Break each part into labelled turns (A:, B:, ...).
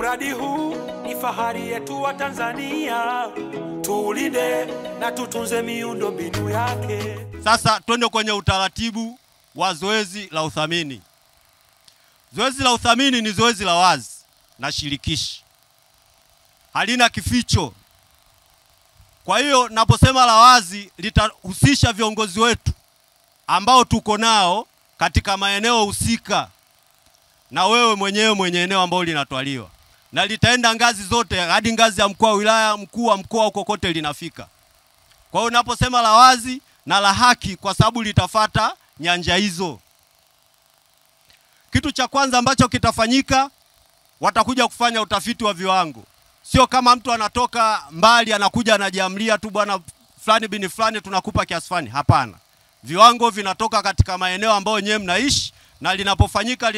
A: Mradi huu ni fahari yetu wa Tanzania, tulinde na tutunze miundombinu yake.
B: Sasa twende kwenye utaratibu wa zoezi la uthamini. Zoezi la uthamini ni zoezi la wazi na shirikishi, halina kificho. Kwa hiyo naposema la wazi, litahusisha viongozi wetu ambao tuko nao katika maeneo husika na wewe mwenyewe mwenye eneo ambao linatwaliwa, na litaenda ngazi zote hadi ngazi ya mkoa, wilaya, mkuu wa mkoa, kokote linafika. Kwa hiyo naposema la wazi na la haki, kwa sababu litafata nyanja hizo. Kitu cha kwanza ambacho kitafanyika, watakuja kufanya utafiti wa viwango. Sio kama mtu anatoka mbali anakuja anajiamlia tu, bwana fulani bini fulani tunakupa kiasi fulani. Hapana. Viwango vinatoka katika maeneo ambayo nyewe mnaishi, na linapofanyika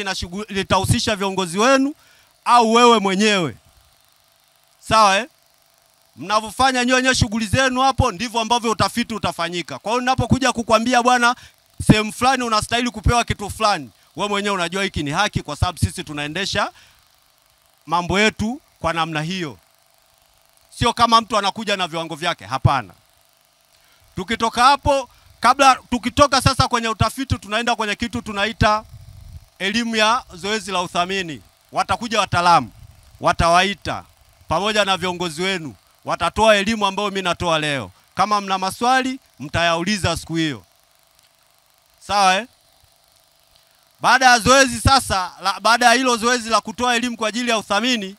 B: litahusisha viongozi wenu au wewe mwenyewe. Sawa Mnavofanya nyonya shughuli zenu hapo, ndivyo ambavyo utafiti utafanyika. Kwa hiyo ninapokuja kukwambia bwana sehemu fulani unastahili kupewa kitu fulani, wewe mwenyewe unajua hiki ni haki, kwa sababu sisi tunaendesha mambo yetu kwa namna hiyo. Sio kama mtu anakuja na viwango vyake, hapana. Tukitoka hapo, tukitoka sasa kwenye utafiti, tunaenda kwenye kitu tunaita elimu ya zoezi la uthamini. Watakuja wataalamu, watawaita pamoja na viongozi wenu, watatoa elimu ambayo mimi natoa leo. Kama mna maswali, mtayauliza siku hiyo. Sawa Baada ya zoezi sasa, baada ya hilo zoezi la kutoa elimu kwa ajili ya uthamini,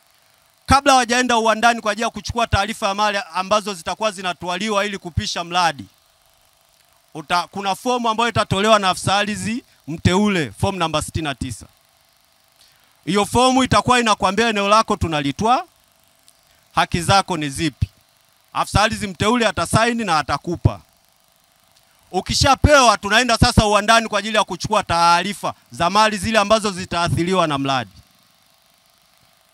B: kabla wajaenda uwandani kwa ajili ya kuchukua taarifa ya mali ambazo zitakuwa zinatwaliwa ili kupisha mradi, kuna fomu ambayo itatolewa na afisa ardhi mteule, fomu namba 69. Hiyo fomu itakuwa inakwambia eneo lako tunalitwaa, haki zako ni zipi. Afisa ardhi mteule atasaini na atakupa. Ukishapewa, tunaenda sasa uwandani kwa ajili ya kuchukua taarifa za mali zile ambazo zitaathiriwa na mradi.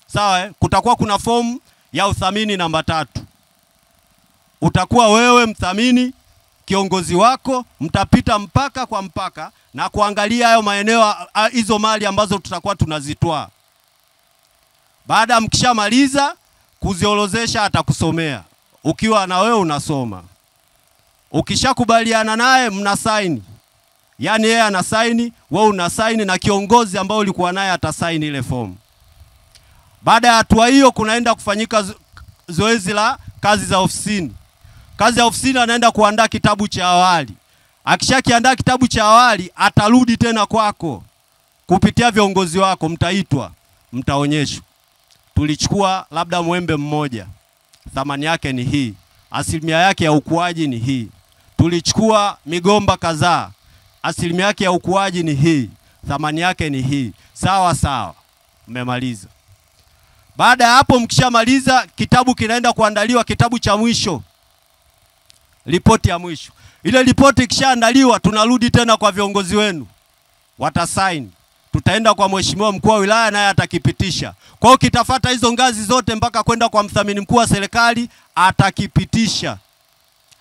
B: Sawa Kutakuwa kuna fomu ya uthamini namba 3. Utakuwa wewe mthamini, kiongozi wako, mtapita mpaka kwa mpaka na kuangalia hayo maeneo, hizo mali ambazo tutakuwa tunazitoa. Baada mkishamaliza kuziorozesha, atakusomea ukiwa na wewe unasoma. Ukishakubaliana naye, mnasaini. Yaani yeye anasaini, wewe unasaini, na kiongozi ambao ulikuwa naye atasaini ile fomu. Baada ya hatua hiyo, kunaenda kufanyika zoezi la kazi za ofisini. Kazi ya ofisini, anaenda kuandaa kitabu cha awali. Akishakiandaa kitabu cha awali, atarudi tena kwako kupitia viongozi wako. Mtaitwa, mtaonyeshwa, tulichukua labda mwembe mmoja, thamani yake ni hii, asilimia yake ya ukuaji ni hii. Tulichukua migomba kadhaa, asilimia yake ya ukuaji ni hii, thamani yake ni hii. Sawa sawa, mmemaliza. Baada ya hapo, mkishamaliza, kitabu kinaenda kuandaliwa, kitabu cha mwisho, ripoti ya mwisho. Ile ripoti ikishaandaliwa, tunarudi tena kwa viongozi wenu, watasaini. Tutaenda kwa mheshimiwa mkuu wa wilaya, naye atakipitisha. Kwa hiyo kitafuata hizo ngazi zote mpaka kwenda kwa mthamini mkuu wa serikali, atakipitisha.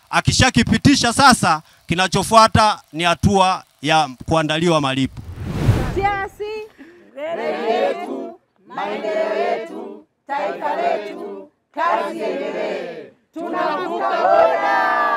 B: Akishakipitisha, sasa kinachofuata ni hatua ya kuandaliwa malipo.
C: Siasi, reli yetu, maendeleo yetu, taifa letu, kazi endelee. Tunavuka boda.